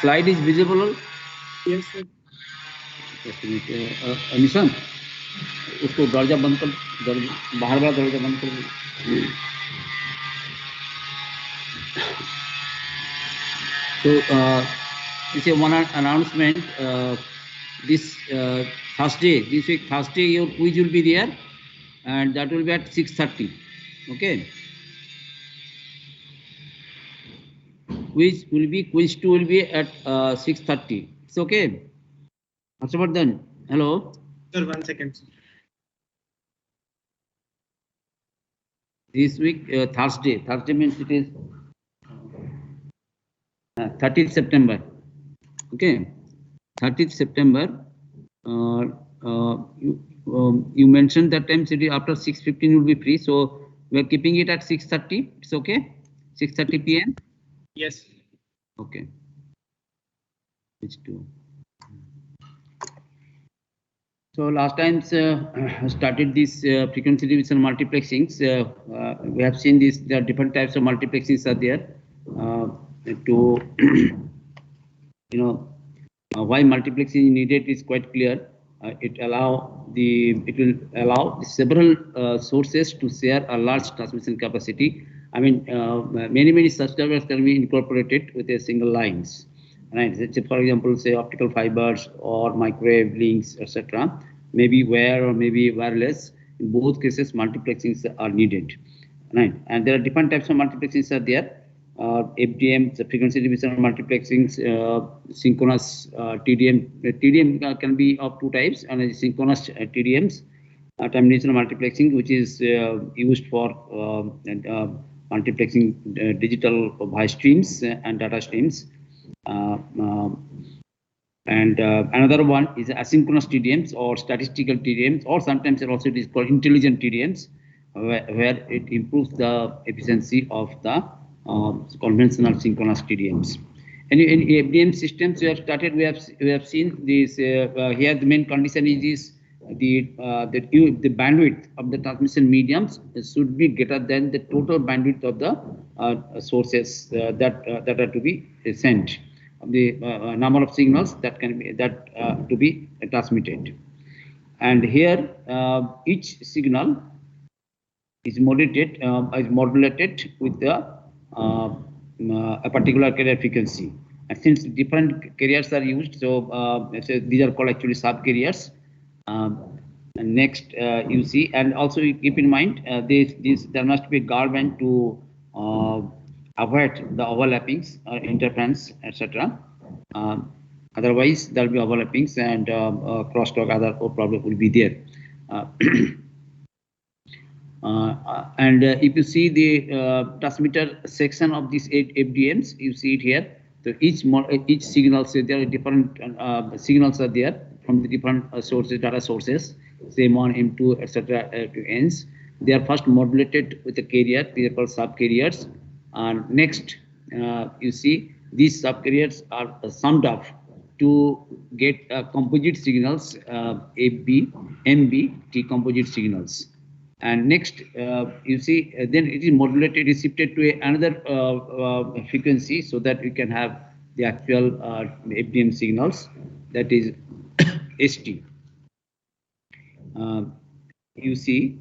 Slide is visible? Yes, sir. निशान उसको दरवाजा बंद कर, बाहर वाला दरवाजा बंद कर. So this is one announcement. This Thursday, this week Thursday, your quiz will be there, and that will be at 6:30. Okay. Quiz 2 will be at 6:30. It's okay. Harshvardhan, hello. Sir, 1 second. This week Thursday. Thursday means it is 30th September. Okay, 30th September. You mentioned that time city after 6:15 will be free, so we are keeping it at 6:30. It's okay. 6:30 p.m. Yes. Okay. Which two? So last time started this frequency division multiplexings. We have seen this. There are different types of multiplexings are there. To why multiplexing is needed is quite clear. It will allow several sources to share a large transmission capacity. I mean, many subscribers can be incorporated with a single lines. Right. For example, say optical fibers or microwave links, etc. Maybe wire or maybe wireless. In both cases, multiplexings are needed. Right. And there are different types of multiplexings are there. FDM, the frequency division multiplexings, synchronous TDM. TDM can be of two types, and synchronous TDMs, termination multiplexing, which is used for multiplexing digital voice streams and data streams. Another one is asynchronous TDMs or statistical TDMs, or sometimes also it is called intelligent TDMs, where it improves the efficiency of the conventional synchronous TDMs. And in FDM systems, we have seen this. Here, the main condition is the bandwidth of the transmission mediums should be greater than the total bandwidth of the sources that are to be sent. The number of signals that can be to be transmitted. And here, each signal is modulated with the a particular carrier frequency. And since different carriers are used, so these are called actually sub carriers. And next, you see, and also you keep in mind there must be a guardband to avoid the overlappings, interference, etc. Otherwise, there will be overlappings and crosstalk. Other problem will be there. And if you see the transmitter section of these 8 FDMs, you see it here. So each signal, so there are different signals are there from the different sources, data sources, say M1, M2, etc. To ends. They are first modulated with a carrier. These are called sub carriers. And next, you see these sub carriers are summed up to get composite signals, FB, MB, T composite signals. And next, you see, then it is modulated, is shifted to another frequency so that we can have the actual FDM signals, that is ST. You see,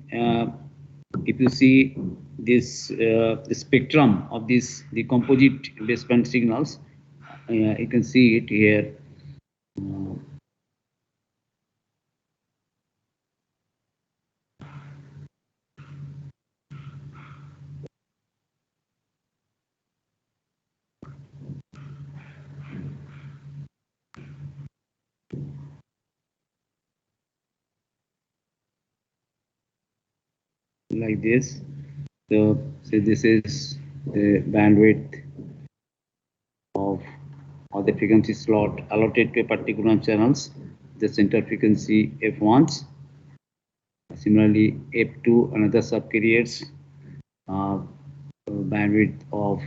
if you see this the spectrum of the composite baseband signals, you can see it here. Like this. So this is the bandwidth of the frequency slot allotted to a particular channels, the center frequency F1s. Similarly, F2, another subcarriers, bandwidth of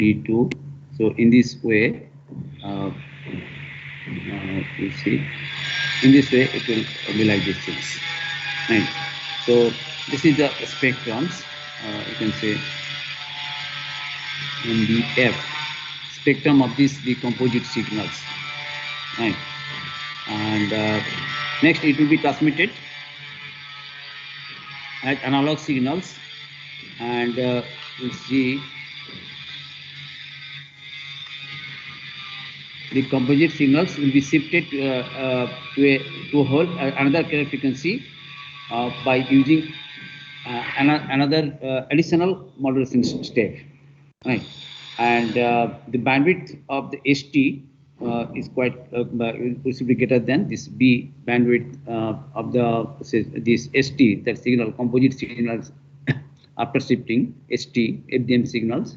T2. So in this way, you see, in this way it will be like these things. Right. So this is the spectrums. You can say MBF. spectrum of the composite signals, right? And next it will be transmitted as analog signals, and we'll see the composite signals will be shifted to a whole another carrier frequency by using another additional modulation step, right? And the bandwidth of the ST is quite should be greater than this B bandwidth of this ST, that signal composite signals after shifting ST FDM signals.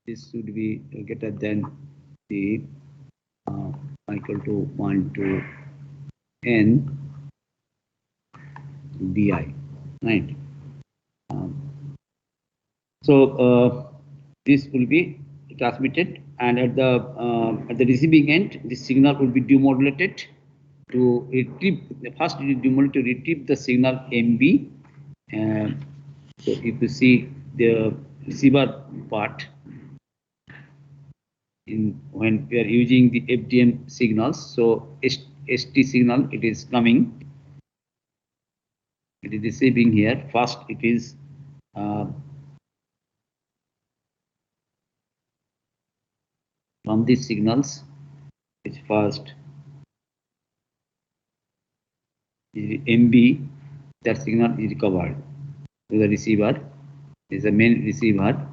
This should be greater than the equal to 1 to n bi, right? So this will be transmitted, and at the receiving end, this signal will be demodulated to retrieve. First, it is demodulated to retrieve the signal MB. So if you see the receiver part, when we are using the FDM signals, so ST signal, it is coming, it is receiving here. First, it is from these signals, it's first MB, that signal is recovered to the receiver, is the main receiver.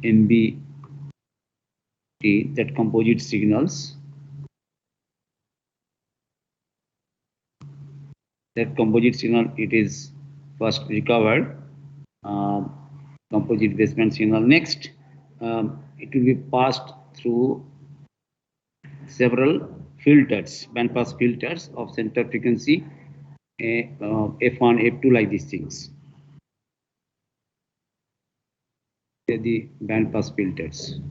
MB T, that composite signals, that composite signal, it is first recovered, composite baseband signal. Next, it will be passed through several filters, bandpass filters of center frequency, F1, F2, like these things. They're the bandpass filters.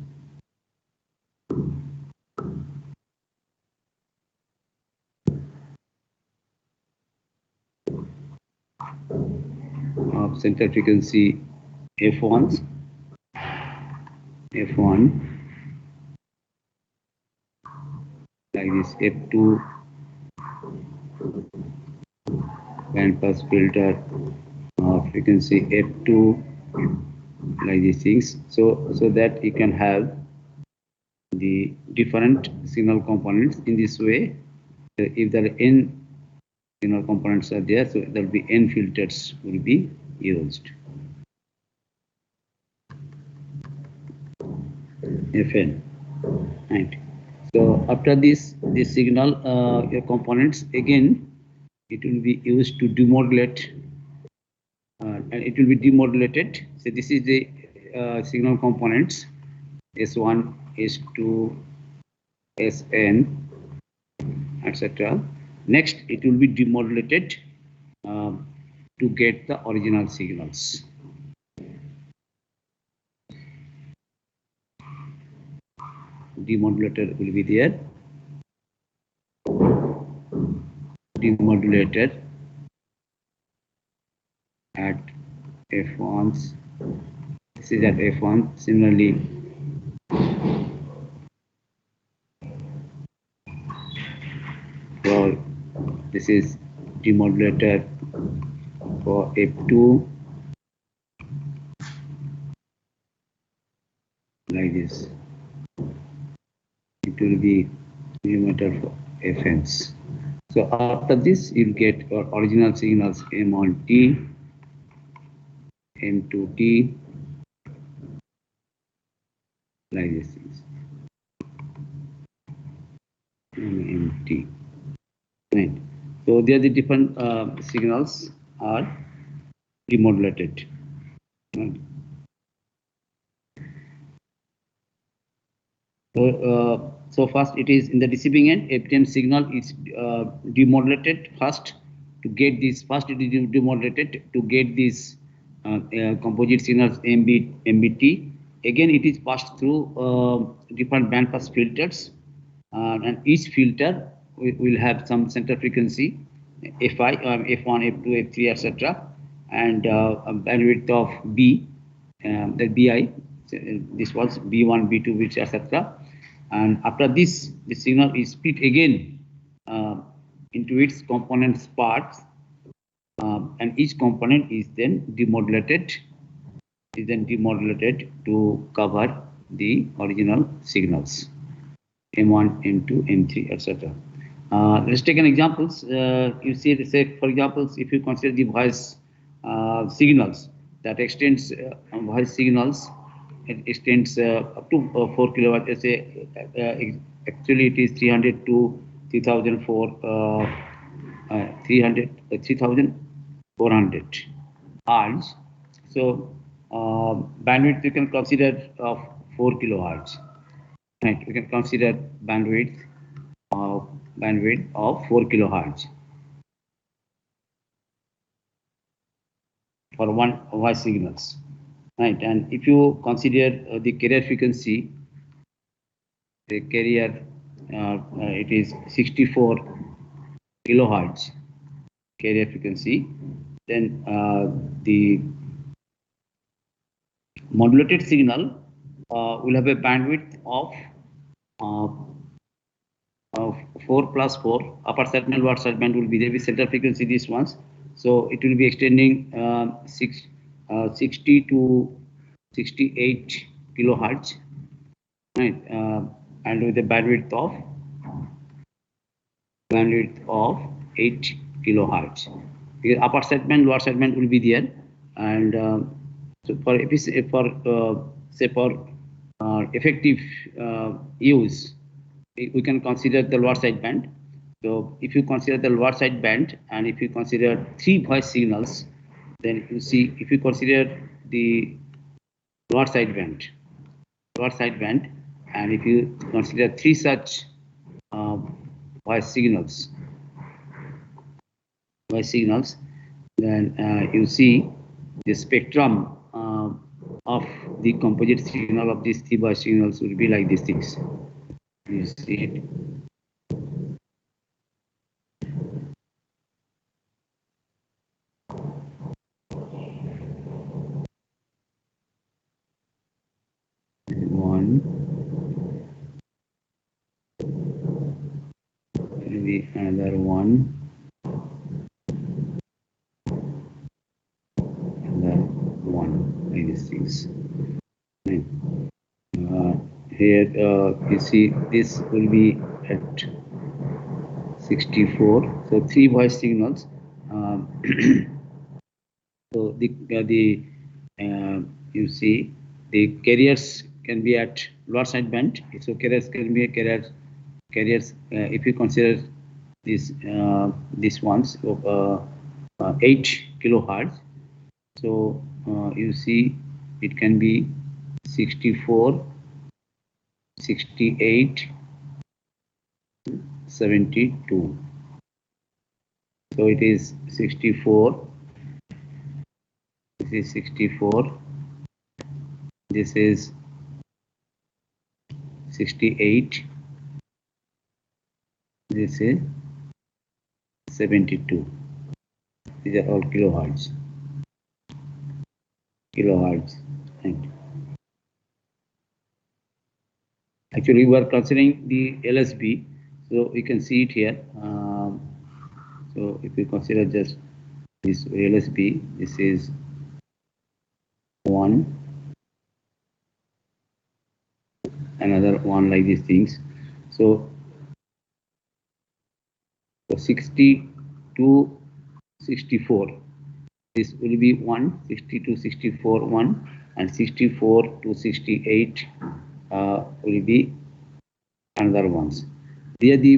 Of center frequency F1, like this, F2, bandpass filter frequency F2, like these things, so that you can have the different signal components in this way. If there are n signal components are there, so there will be n filters will be used. Fn, right? So after this signal, your components, again it will be used to demodulate, and it will be demodulated. So this is the signal components S1, S2, Sn, etc. Next, it will be demodulated to get the original signals. Demodulator will be there. Demodulated at F1s. This is at F1. Similarly, for this is demodulator for F2, like this. It will be demodulator for Fns. So after this, you'll get your original signals M1T, M2T, like these things, MT. Right. So there the different signals are demodulated. Right. So first it is in the receiving end, FDM signal is demodulated first to get this. First it is demodulated to get these composite signals MBT. Again, it is passed through different bandpass filters, and each filter will have some center frequency Fi, F1, F2, F3, etc. And a bandwidth of B, the Bi. This was B1, B2, which etc. And after this, the signal is split again into its components parts, and each component is then demodulated to cover the original signals M1, M2, M3, etc. Let's take an examples. You see, say for example, if you consider the voice signals that extends voice signals, it extends up to 4 kilowatt. Let's say actually it is 300 to 3004, 300, 3400 hertz. So bandwidth you can consider of 4 kilohertz. Right, we can consider bandwidth of 4 kilohertz for one voice signals. Right, and if you consider the carrier frequency, the carrier it is 64 kilohertz carrier frequency, then the modulated signal will have a bandwidth of 4 plus 4. Upper sideband, lower sideband will be there with center frequency these ones. So it will be extending 60 to 68 kilohertz, right? And with a bandwidth of 8 kilohertz. Because upper sideband, lower sideband will be there, and so for effective use, we can consider the lower sideband. So if you consider the lower sideband, and if you consider 3 voice signals, then you see, if you consider the lower sideband, and if you consider 3 such voice signals, then you see the spectrum of the composite signal of these 3 voice signals will be like these things. You see it. One, maybe another one, like these things. Here you see this will be at 64. So 3 voice signals. So you see the carriers can be at lower sideband. So carriers can be carriers. If you consider these ones of 8 kilohertz. So you see it can be 64, 68, 72. So it is 64. This is 64. This is 68. This is 72. These are all kilohertz. Right. Actually, we are considering the LSB, so you can see it here. So if you consider just this LSB, this is 1, another one, like these things. So 60 to 64, this will be 1, 60 to 64 1, and 64 to 68 will be another ones. They are the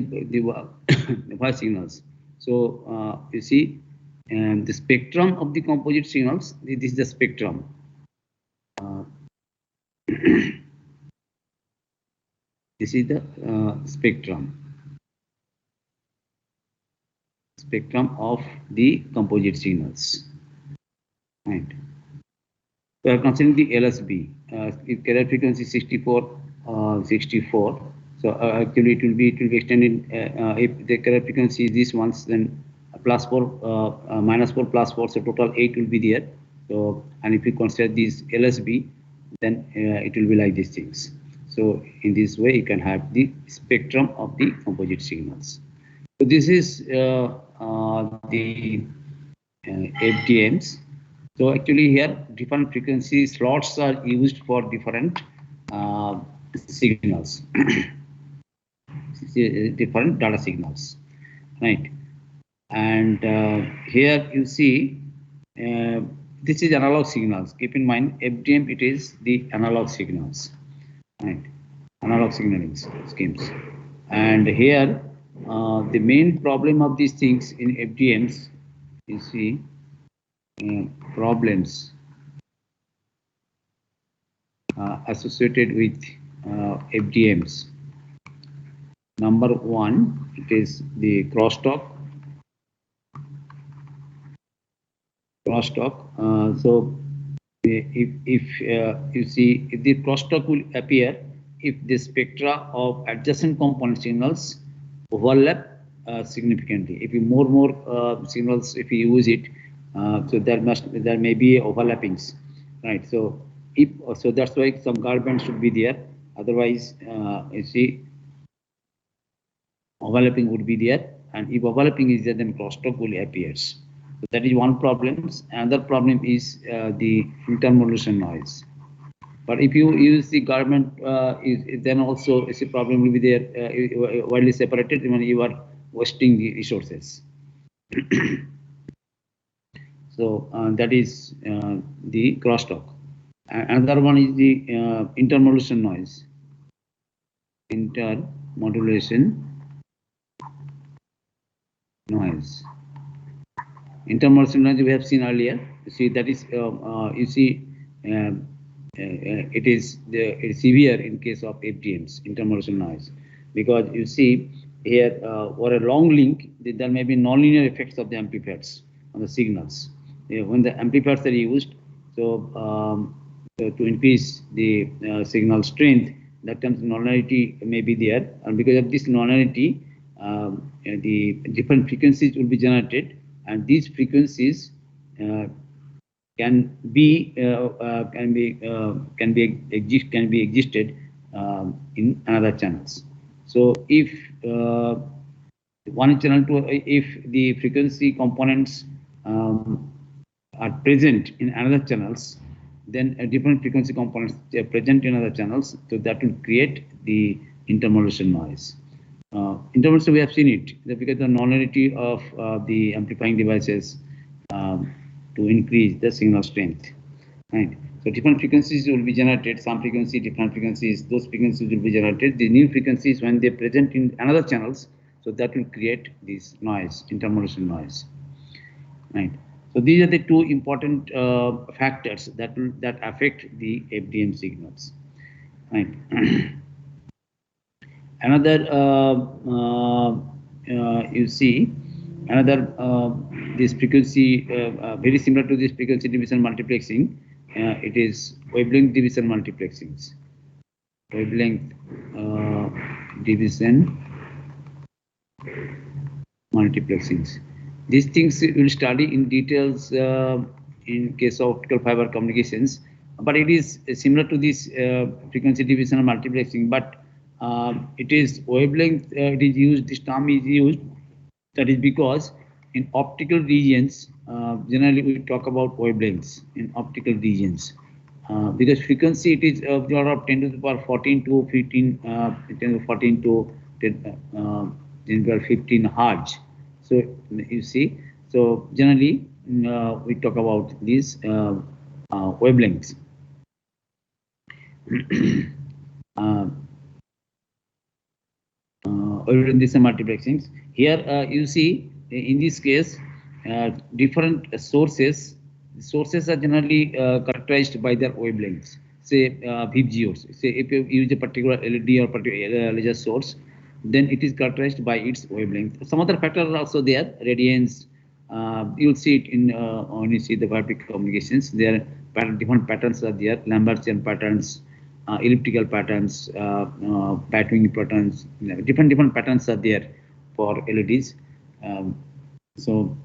voice signals. So you see, the spectrum of the composite signals. This is the spectrum. This is the spectrum of the composite signals. Right. We are considering the LSB. If carrier frequency 64, 64. So actually it will be extended. If the carrier frequency is this ones, then +4, -4, +4, so total 8 will be there. So, and if you consider this LSB, then it will be like these things. So in this way, you can have the spectrum of the composite signals. So this is the FDMs. So actually here different frequency slots are used for different signals, different data signals, right? And here you see this is analog signals. Keep in mind FDM, it is the analog signals, right? Analog signaling schemes. And here the main problem of these things in FDMs, you see problems associated with FDMs. Number one, it is the crosstalk. So if you see, if the crosstalk will appear if the spectra of adjacent component signals overlap significantly. If you more signals, if you use it, so there may be overlappings, right? So so that's why some guard band should be there. Otherwise, you see, overlapping would be there, and if overlapping is there, then crosstalk will appears. So that is one problem. Another problem is the intermodulation noise. But if you use the garment, then also a problem will be there, widely separated when you are wasting the resources. So that is the crosstalk. Another one is the intermodulation noise. Intermodulation noise. Intermodulation noise we have seen earlier. You see that is you see it is severe in case of FDMs, intermodulation noise, because you see here for a long link there may be nonlinear effects of the amplifiers on the signals. When the amplifiers are used, so to increase the signal strength, that times nonlinearity may be there, and because of this nonlinearity, the different frequencies will be generated, and these frequencies can be existed in another channels. So if one channel to if the frequency components are present in another channels, then different frequency components are present in other channels, so that will create the intermodulation noise. Intermodulation, we have seen it because the nonlinearity of the amplifying devices to increase the signal strength, right? So different frequencies will be generated, some frequency, different frequencies, those frequencies will be generated. The new frequencies, when they present in another channels, so that will create this noise, intermodulation noise, right? So these are the two important factors that affect the FDM signals, right? Another you see another this frequency very similar to this frequency division multiplexing. It is wavelength division multiplexings. Wavelength division multiplexings. These things we will study in details in case of optical fiber communications, but it is similar to this frequency division multiplexing, but it is wavelength. It is used. This term is used. That is because in optical regions, generally we talk about wavelengths in optical regions, because frequency it is of the order of 10 to the power 14 to 15, 10 to 14 to 10 to the power 15 hertz. So you see, so generally we talk about these wavelengths. In this multiplexings here you see in this case different sources are generally characterized by their wavelengths, say VGOs. Say if you use a particular LED or particular laser source, then it is characterized by its wavelength. Some other factors are also there, radiance. You'll see it in when you see the Fiber communications. There are different patterns are there, Lambertian patterns, elliptical patterns, Batwing patterns. Different patterns are there for LEDs. So,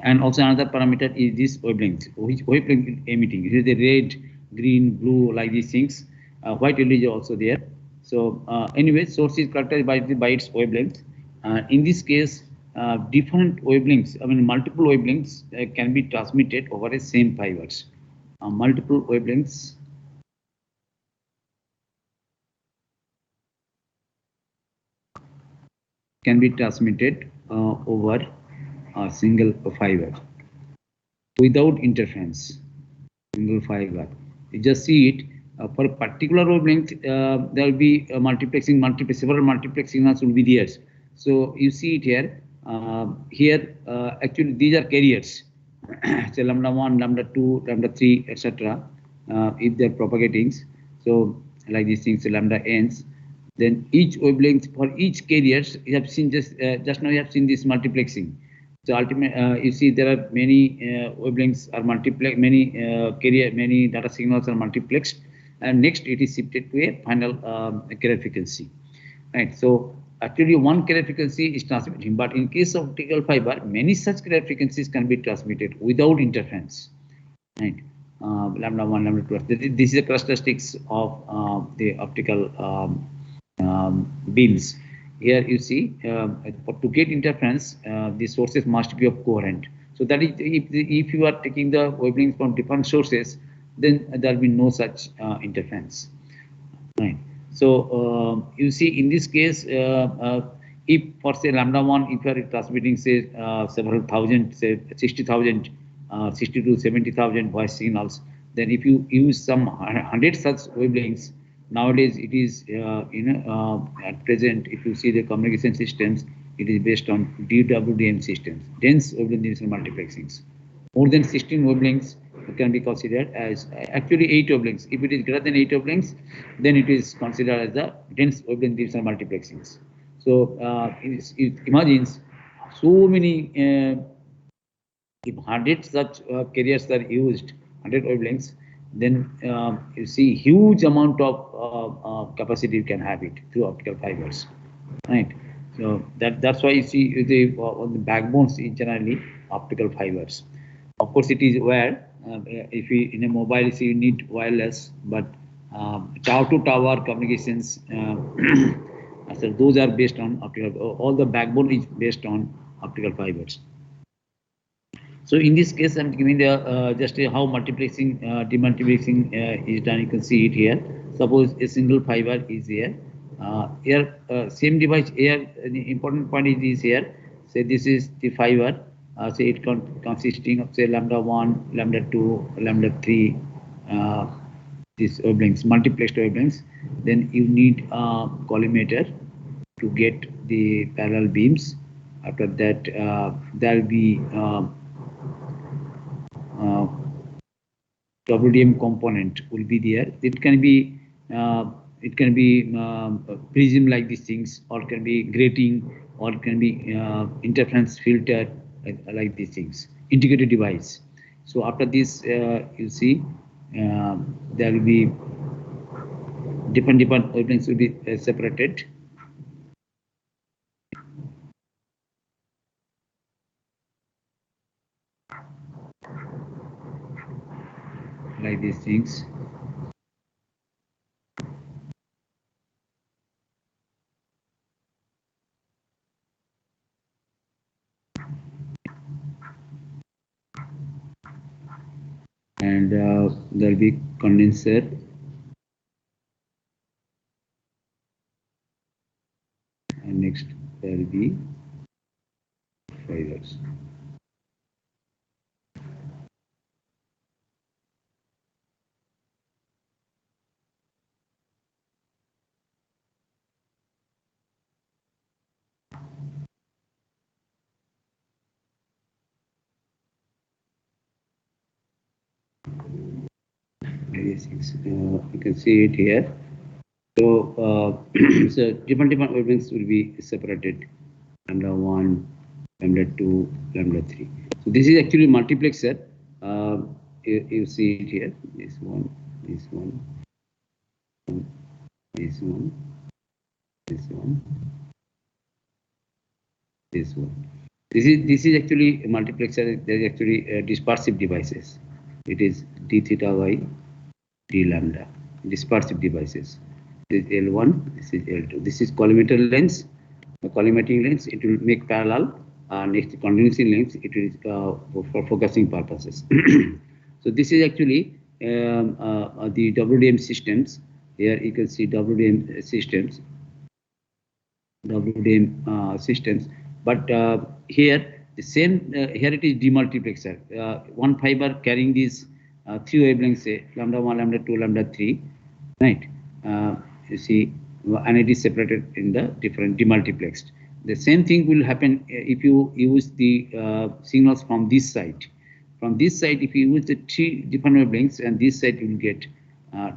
and also another parameter is this wavelength, which wavelength emitting. It is the red, green, blue, like these things. White LED is also there. So anyway, source is characterized by its wavelength. In this case, different wavelengths, I mean multiple wavelengths can be transmitted over a same fibers. Multiple wavelengths can be transmitted over a single fiber without interference. Single fiber. You just see it for a particular wavelength. There will be multiplexing, several multiplex signals will be there. So you see it here. Actually these are carriers. Say lambda 1, lambda 2, lambda 3, etc. If they're propagating, so like these things, lambda n's. Then each wavelength for each carriers, you have seen just now you have seen this multiplexing. So ultimate, you see there are many wavelengths are multiplex, many data signals are multiplexed, and next it is shifted to a final carrier frequency, right? So actually one carrier frequency is transmitting, but in case of optical fiber, many such carrier frequencies can be transmitted without interference, right? Lambda 1, lambda 2. This is the characteristics of the optical beams. Here you see, to get interference, the sources must be of coherent. So that is, if you are taking the wavelengths from different sources, then there will be no such interference. Right. So you see, in this case, if for say lambda 1, if you are transmitting say several thousand, say 60,000, 60 to 70,000 voice signals, then if you use some 100 such wavelengths, nowadays it is at present, if you see the communication systems, it is based on DWDM systems, dense wavelength division multiplexings. More than 16 wavelengths can be considered as actually 8 wavelengths. If it is greater than 8 wavelengths, then it is considered as the dense wavelength division multiplexings. So it imagines so many, if 100 such carriers are used, 100 wavelengths, then you see huge amount of capacity you can have it through optical fibers, right? So that's why you see the backbones is generally optical fibers. Of course, it is wired. If you in a mobile, you need wireless, but tower to tower communications, so those are based on optical. All the backbone is based on optical fibers. So in this case, I'm giving the just how multiplexing, demultiplexing is done. You can see it here. Suppose a single fiber is here. Here, same device here. The important point is here. Say this is the fiber. Say it consisting of say lambda 1, lambda 2, lambda 3. These wavelengths, multiplexed wavelengths. Then you need a collimator to get the parallel beams. After that, there will be WDM component will be there. It can be prism like these things, or it can be grating, or it can be interference filter like these things. Integrated device. So after this, you see there will be different wavelengths will be separated. Like these things. And there will be condenser. And next there will be fibers. You can see it here. So, so different wavelengths will be separated. Lambda 1, lambda 2, lambda 3. So this is actually multiplexer. You see it here. This one, this one, this one, this one, this one. This is actually a multiplexer. There is actually dispersive devices. It is d theta by d lambda. Dispersive devices. This is L1. This is L2. This is collimator lens. The collimating lens, it will make parallel. Next continuity lens, it is for focusing purposes. So this is actually the WDM systems. Here you can see WDM systems. But here the same. Here it is demultiplexer. One fiber carrying these 3 wavelengths, say lambda 1, lambda 2, lambda 3, right? You see, and it is separated in the different demultiplexed. The same thing will happen if you use the signals from this side. From this side, if you use the 3 different wavelengths, and this side you will get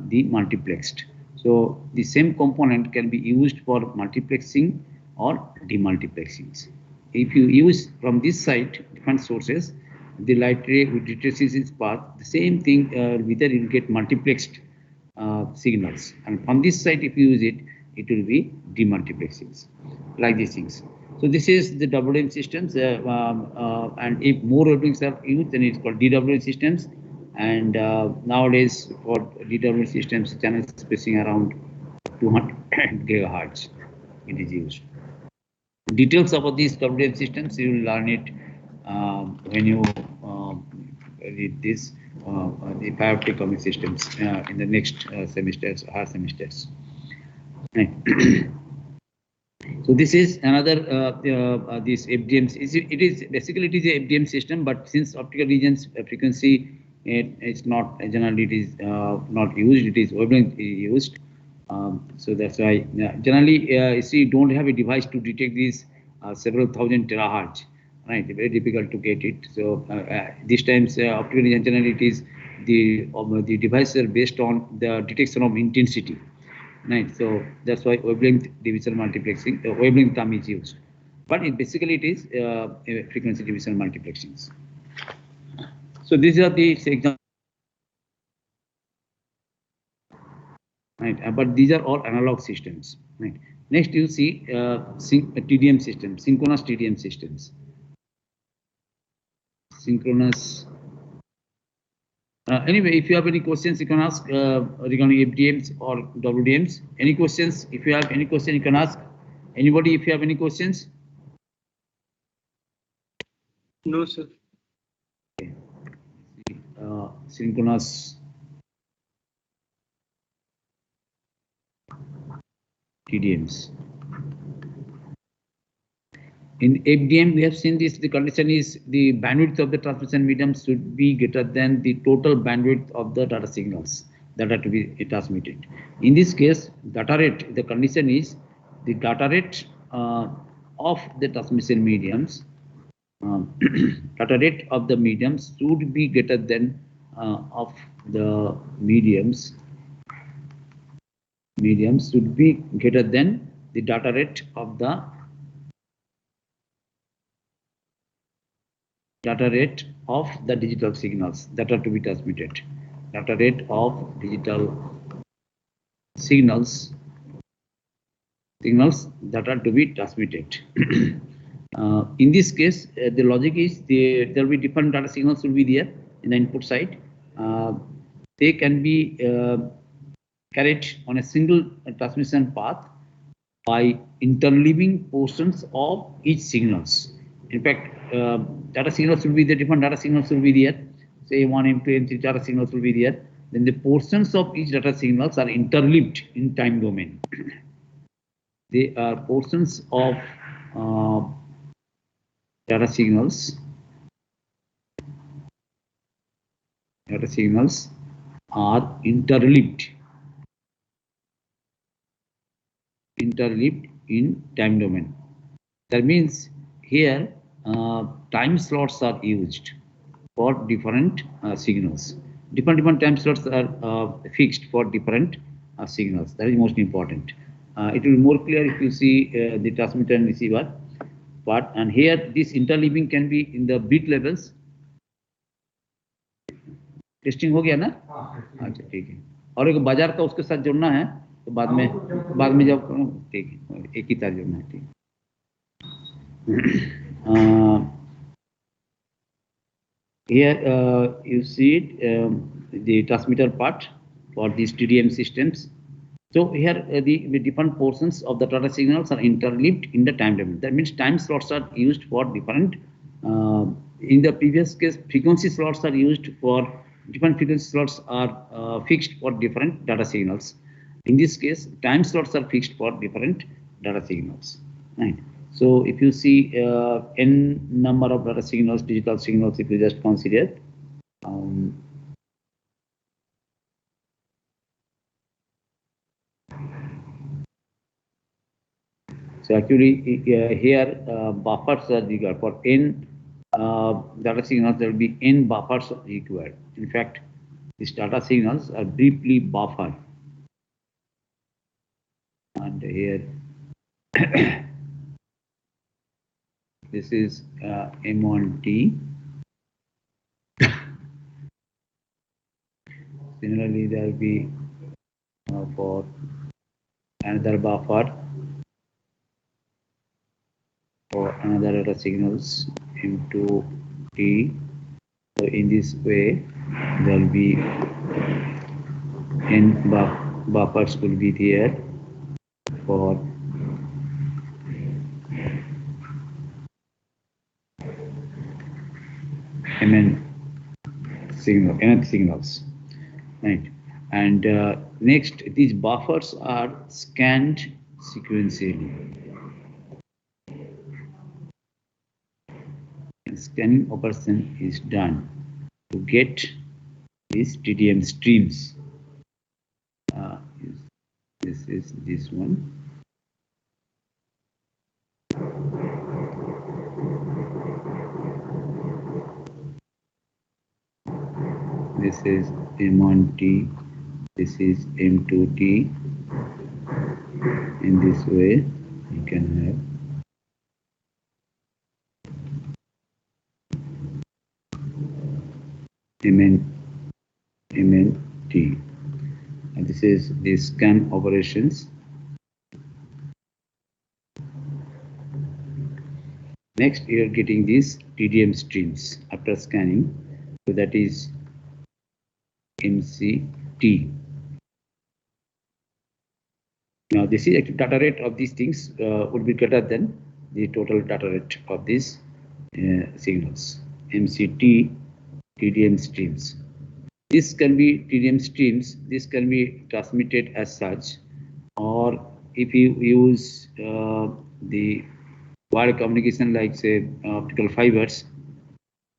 the multiplexed. So the same component can be used for multiplexing or demultiplexing. If you use from this side different sources, the light ray which retraces its path, the same thing whether you will get multiplexed signals, and from this side if you use it, it will be demultiplexings, like these things. So this is the WDM systems, and if more wavelengths are used, then it's called DWDM systems. And nowadays for DWDM systems, channel spacing around 200 gigahertz it is used. Details about these WDM systems you will learn it when you read this the fiber optic communication systems in the next semesters, hard semesters. Right. So this is another this FDM. It is basically it is a FDM system, but since optical regions frequency it's not generally it is not used. It is wavelength used. So that's why generally you see don't have a device to detect these several thousand terahertz. Right, very difficult to get it. So these times optical region generally it is the devices are based on the detection of intensity. Right, so that's why wavelength division multiplexing, wavelength term is used, but basically it is frequency division multiplexings. So these are the examples, right? But these are all analog systems. Right. Next, you see TDM systems, synchronous TDM systems. Synchronous. Anyway, if you have any questions, you can ask regarding FDMs or WDMs. Any questions? If you have any question, you can ask. Anybody, if you have any questions? No, sir. Okay. Synchronous TDMs. In FDM, we have seen this. The condition is the bandwidth of the transmission medium should be greater than the total bandwidth of the data signals that are to be transmitted. In this case, data rate, the condition is the data rate of the transmission mediums, data rate of the mediums should be greater than of the mediums should be greater than the data rate of the digital signals that are to be transmitted. Data rate of digital signals that are to be transmitted. In this case, the logic is there will be different data signals will be there in the input side. They can be carried on a single transmission path by interleaving portions of each signals. In fact, data signals will be there, different data signals will be there. Say M1, M2, M3 data signals will be there. Then the portions of each data signals are interleaved in time domain. They are portions of data signals. Data signals are interleaved in time domain. That means here time slots are used for different signals. Different time slots are fixed for different signals. That is most important. It will be more clear if you see the transmitter and receiver part. And here this interleaving can be in the bit levels. Testing हो गया ना? अच्छा ठीक है. और एक बाजार का उसके साथ जोड़ना है तो बाद में जब ठीक है एक ही तार जोड़ना है. ठीक Uh, Here you see it, the transmitter part for these TDM systems. So here the different portions of the data signals are interleaved in the time domain. That means time slots are used for different. In the previous case, frequency slots are used for different frequency slots are fixed for different data signals. In this case, time slots are fixed for different data signals. Right. So if you see n number of data signals, digital signals, if you just consider, um, so actually here buffers are required for n data signals. There will be n buffers required. In fact, these data signals are briefly buffered, and here this is M1T. Similarly, there will be for another buffer for another data signals M2T. So in this way, there will be n buffers will be there for mn nth signals, right? And next, these buffers are scanned sequentially. And scanning operation is done to get these TDM streams. This is this one. This is M1T. This is M2T. In this way, you can have MNT. And this is the scan operations. Next, you are getting these TDM streams after scanning. So that is MCT. Now, this is actually data rate of these things would be greater than the total data rate of these signals. MCT TDM streams. This can be TDM streams. This can be transmitted as such, or if you use the wire communication like say optical fibers,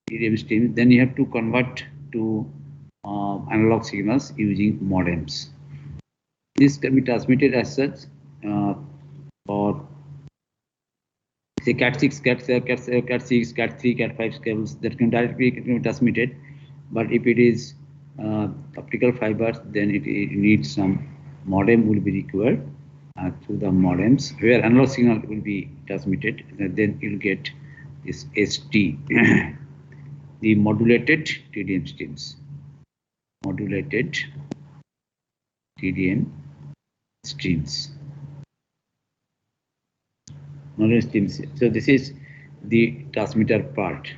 TDM streams, then you have to convert to analog signals using modems. This can be transmitted as such or say Cat6, Cat6, Cat3, Cat5 cables that can directly be transmitted. But if it is optical fibers, then it needs some modem will be required through the modems where analog signal will be transmitted. Then you'll get this ST, the modulated TDM streams. Modulated TDM streams. Modulated streams. So this is the transmitter part.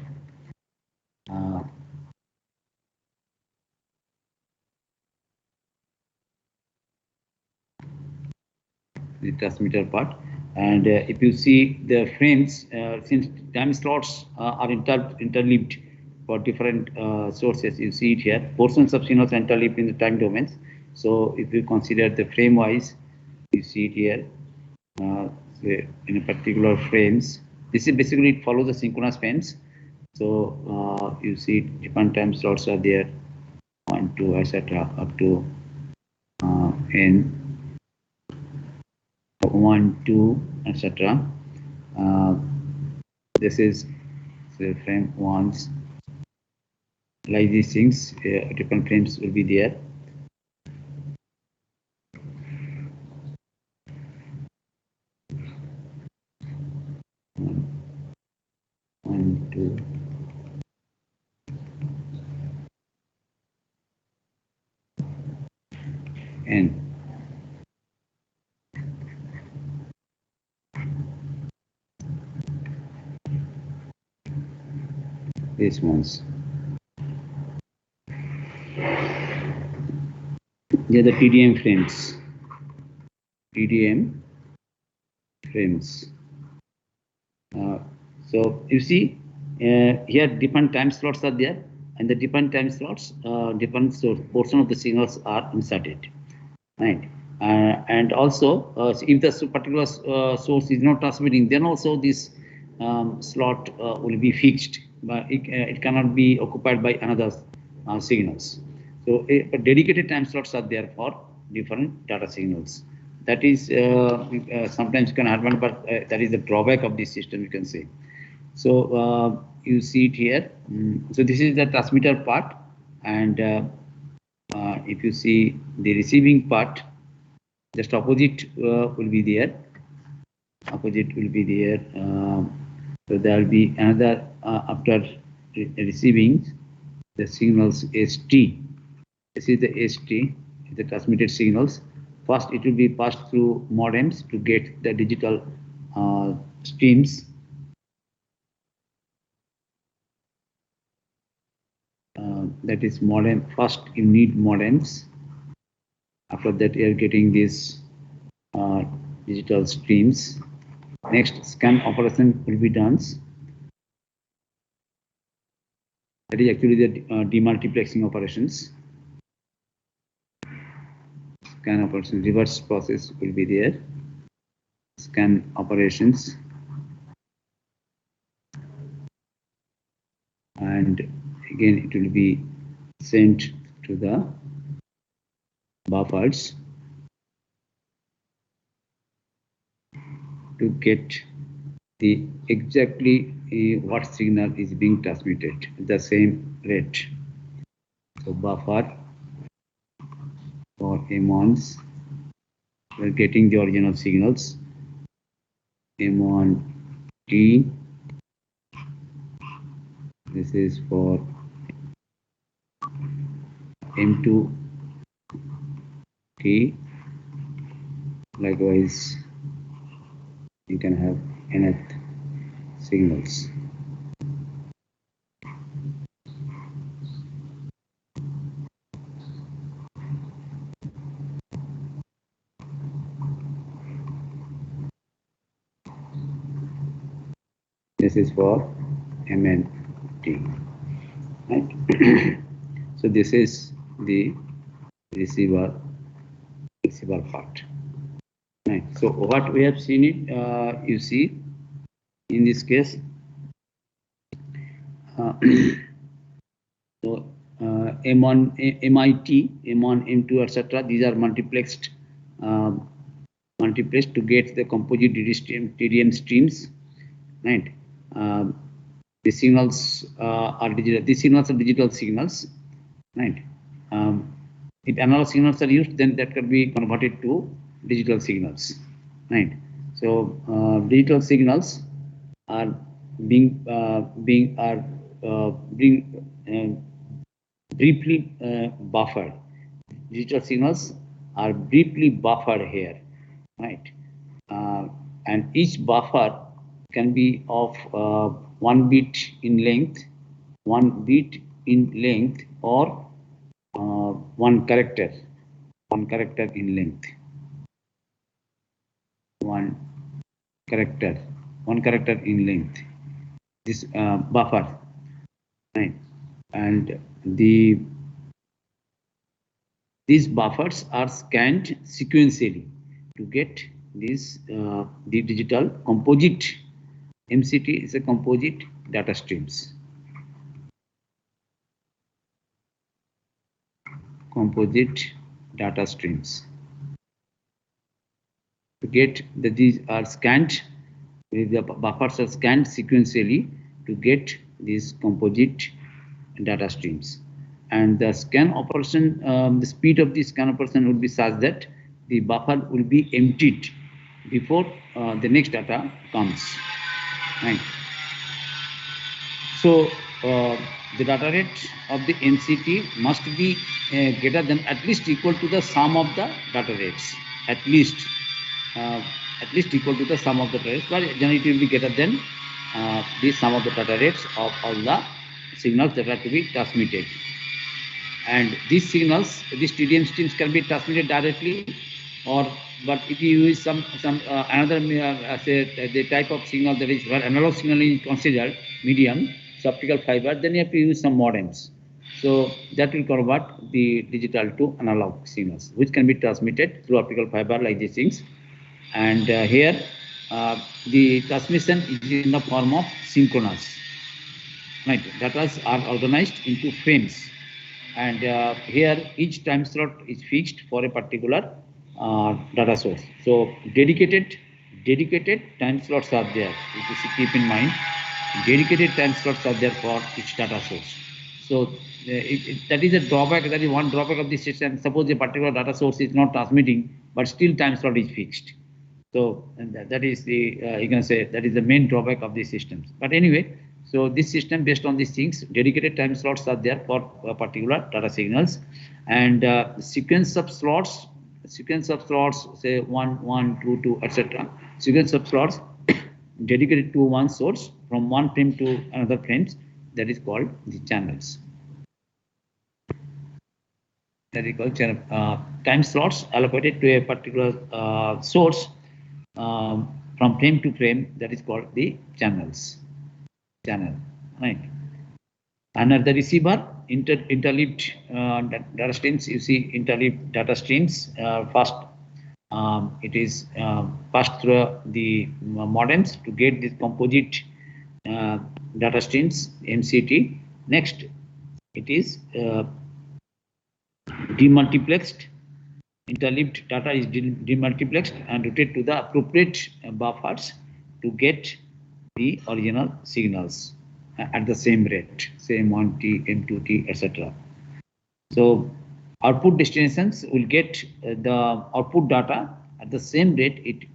The transmitter part, and if you see the frames, since time slots are interleaved for different sources, you see it here, portions of signals interleaved in the time domains. So if you consider the frame wise, you see it here in a particular frames. This is basically, it follows the synchronous frames. So you see different time slots are there, 1, 2, etc. up to n 1, 2, etc. This is the frame ones. Like these things, different frames will be there. One, two. N. These ones. They are the TDM frames. TDM frames. So you see here different time slots are there, and the different time slots, different portion of the signals are inserted, right? And also, if the particular source is not transmitting, then also this slot will be fixed, but it cannot be occupied by another signals. So dedicated time slots are there for different data signals. That is sometimes can happen, but that is the drawback of this system, you can say. So you see it here. So this is the transmitter part, and if you see the receiving part, just opposite will be there. Opposite will be there. So there will be another after receiving the signals ST. This is the ST, the transmitted signals. First, it will be passed through modems to get the digital streams. That is modem. First, you need modems. After that, you are getting these digital streams. Next, scan operation will be done. That is actually the demultiplexing operations. Scan operation, reverse process will be there. Scan operations. And again, it will be sent to the buffers to get the exactly what signal is being transmitted at the same rate. So buffer for M1s, we're getting the original signals. M1T, this is for M2T. Likewise, you can have nth signals. This is for MNT, right? So this is the receiver part, right? So what we have seen it, you see, in this case, so M1, MIT, M1, M2, etc. These are multiplexed, to get the composite TDM streams, right? The signals are digital. These signals are digital signals, right? If analog signals are used, then that can be converted to digital signals, right? So digital signals are being briefly buffered. Digital signals are briefly buffered here, right? And each buffer can be of 1 bit in length, or 1 character in length. One character in length. This buffer, right? And these buffers are scanned sequentially to get this the digital composite. MCT is a composite data streams. Composite data streams. To get these are scanned, the buffers are scanned sequentially to get these composite data streams. And the scan operation, the speed of the scan operation would be such that the buffer will be emptied before the next data comes. Right. So the data rate of the MCT must be greater than, at least equal to the sum of the data rates. At least equal to the sum of the data rates, but generally it will be greater than the sum of the data rates of all the signals that are to be transmitted. And these signals, these TDM streams can be transmitted directly, but if you use some another say the type of signal that is where analog signal is considered medium, so optical fiber, then you have to use some modems. So that will convert the digital to analog signals, which can be transmitted through optical fiber like these things. And here the transmission is in the form of synchronous. Right, data are organized into frames, and here each time slot is fixed for a particular data source. So dedicated time slots are there. If you keep in mind, dedicated time slots are there for each data source. So that is a drawback. That is one drawback of this system. Suppose a particular data source is not transmitting, but still time slot is fixed. So and that is the you can say that is the main drawback of these systems. But anyway, so this system based on these things, dedicated time slots are there for particular data signals, and sequence of slots, say 1, 1, 2, 2, etc. Sequence of slots dedicated to one source from one frame to another frames, that is called the channels. That is called channel. Time slots allocated to a particular source from frame to frame, that is called the channel, right? And at the receiver, interleaved data streams, you see interleaved data streams. First, it is passed through the modems to get this composite data streams, MCT. Next, it is demultiplexed. Interleaved data is demultiplexed and routed to the appropriate buffers to get the original signals at the same rate, say M1T, M2T, etc. So output destinations will get the output data at the same rate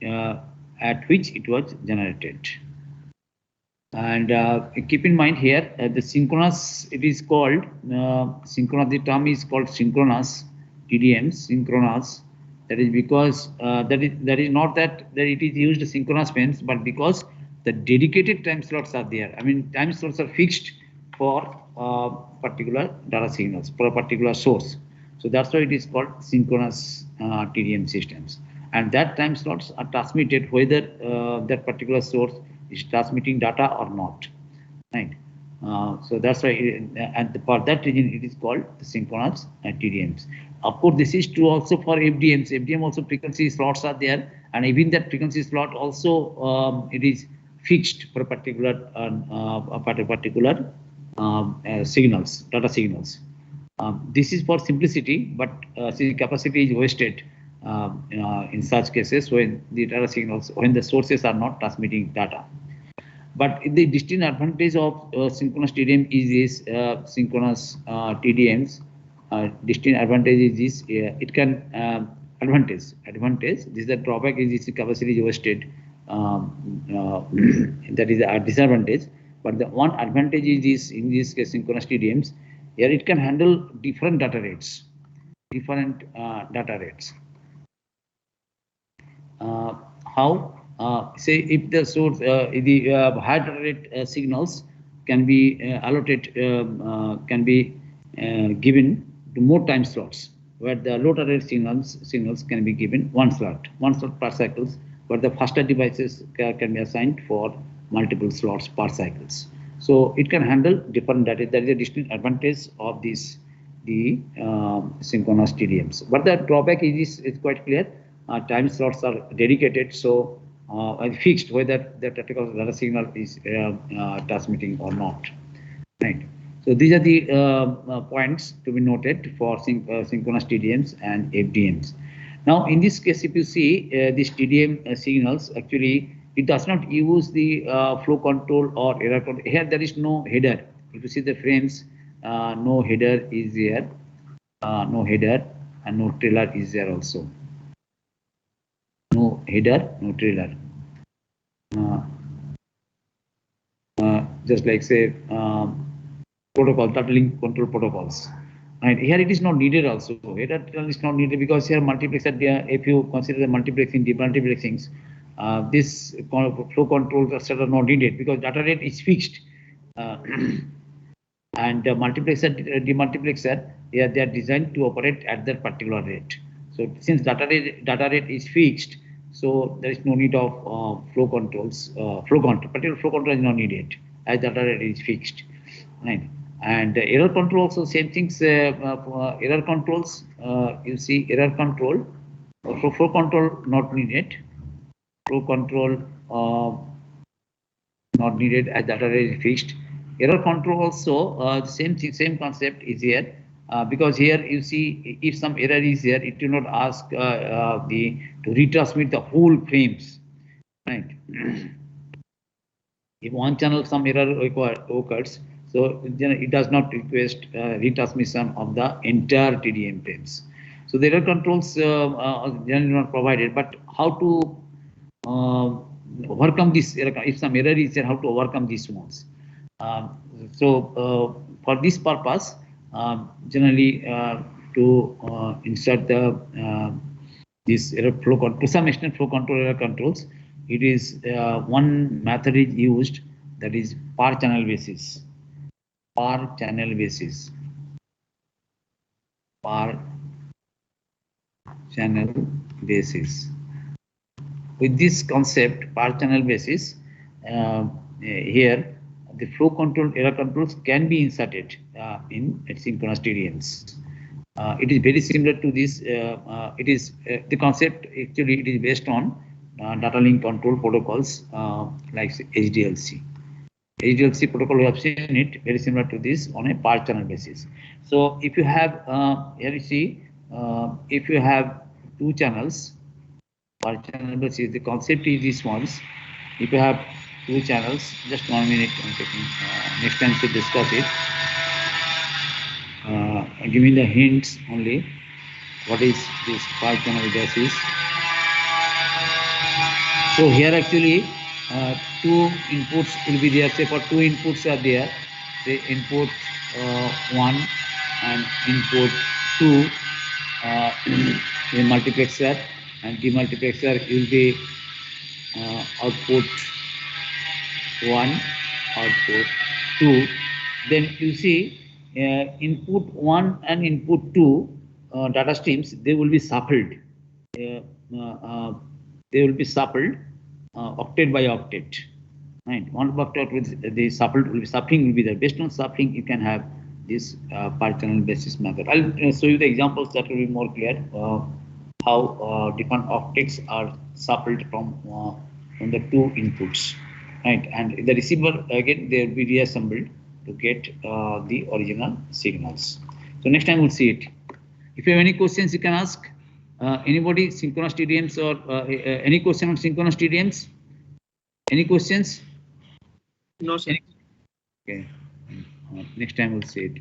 at which it was generated. And keep in mind here the synchronous, it is called synchronous. The term is called synchronous TDM, synchronous. That is because that is not that it is used synchronous frames, but because the dedicated time slots are there. I mean, time slots are fixed for particular data signals for a particular source. So that's why it is called synchronous TDM systems. And that time slots are transmitted whether that particular source is transmitting data or not, right? So that's why, and for that reason, it is called the synchronous TDMs. Of course, this is true also for FDMs. FDM also frequency slots are there, and even that frequency slot also it is fixed for a particular signals, data signals. This is for simplicity, but capacity is wasted in such cases when the data signals, when the sources are not transmitting data. But the distinct advantage of synchronous TDM is this synchronous TDMs. Distinct advantage is this: it can advantage. This is the drawback is this capacity is wasted. That is a disadvantage. But the one advantage is this: in this case, synchronous TDMs, here it can handle different data rates. How? Say if the source, the high data rate signals can be allotted, can be given to more time slots, where the low data rate signals can be given one slot per cycles, where the faster devices can be assigned for multiple slots per cycles. So it can handle different data. That is a distinct advantage of this, the synchronous TDMs. But the drawback is quite clear. Time slots are dedicated, so fixed whether the data signal is transmitting or not. Right. So these are the points to be noted for synchronous TDMs and FDMs. Now, in this case, if you see these TDM signals, actually it does not use the flow control or error control. Here there is no header. If you see the frames, no header is there, no header, and no trailer is there also. No header, no trailer. Just like say protocol, throttling control protocols. And here it is not needed also. Header trailer is not needed because here multiplexer, if you consider the multiplexing, demultiplexings, this flow controls etc. are not needed because data rate is fixed. And multiplexer, demultiplexer, they are designed to operate at that particular rate. So since data rate is fixed, so there is no need of flow controls. Particular flow control is not needed as data rate is fixed, right? And error control also same things. Error controls, you see error control. Flow control not needed. Flow control not needed as data rate is fixed. Error control also same thing, same concept is here. Because here you see if some error is here, it will not ask the to retransmit the whole frames, right? If one channel some error occurs, so it does not request retransmission of the entire TDM frames. So the error controls are generally not provided, but how to overcome this error? If some error is there, how to overcome these ones? For this purpose, generally to insert the this error flow control, to some extent flow control error controls, it is one method is used, that is per channel basis. Per channel basis. Per channel basis. With this concept, per channel basis, here the flow control error controls can be inserted in synchronous TDMs. It is very similar to this. It is the concept actually it is based on data link control protocols like HDLC. HDLC protocol, we have seen it very similar to this on a per channel basis. So if you have here you see if you have two channels per channel basis, the concept is this ones. If you have two channels, just 1 minute, I'm taking next time to discuss it. Give me the hints only. What is this per channel basis? So here actually two inputs will be there. Say for two inputs are there. Say input 1 and input 2 in multiplexer, and demultiplexer will be output 1, output 2. Then you see input 1 and input 2 data streams, they will be shuffled. They will be shuffled octet by octet. Right, one octet with the shuffled will be shuffling will be there. Based on shuffling, you can have this per channel basis method. I'll show you the examples that will be more clear. How different octets are shuffled from the two inputs, right? And the receiver again they will be reassembled to get the original signals. So next time we'll see it. If you have any questions, you can ask. Anybody synchronous TDMs or any question on synchronous TDMs? Any questions? No, sir. Okay. Next time we'll see it.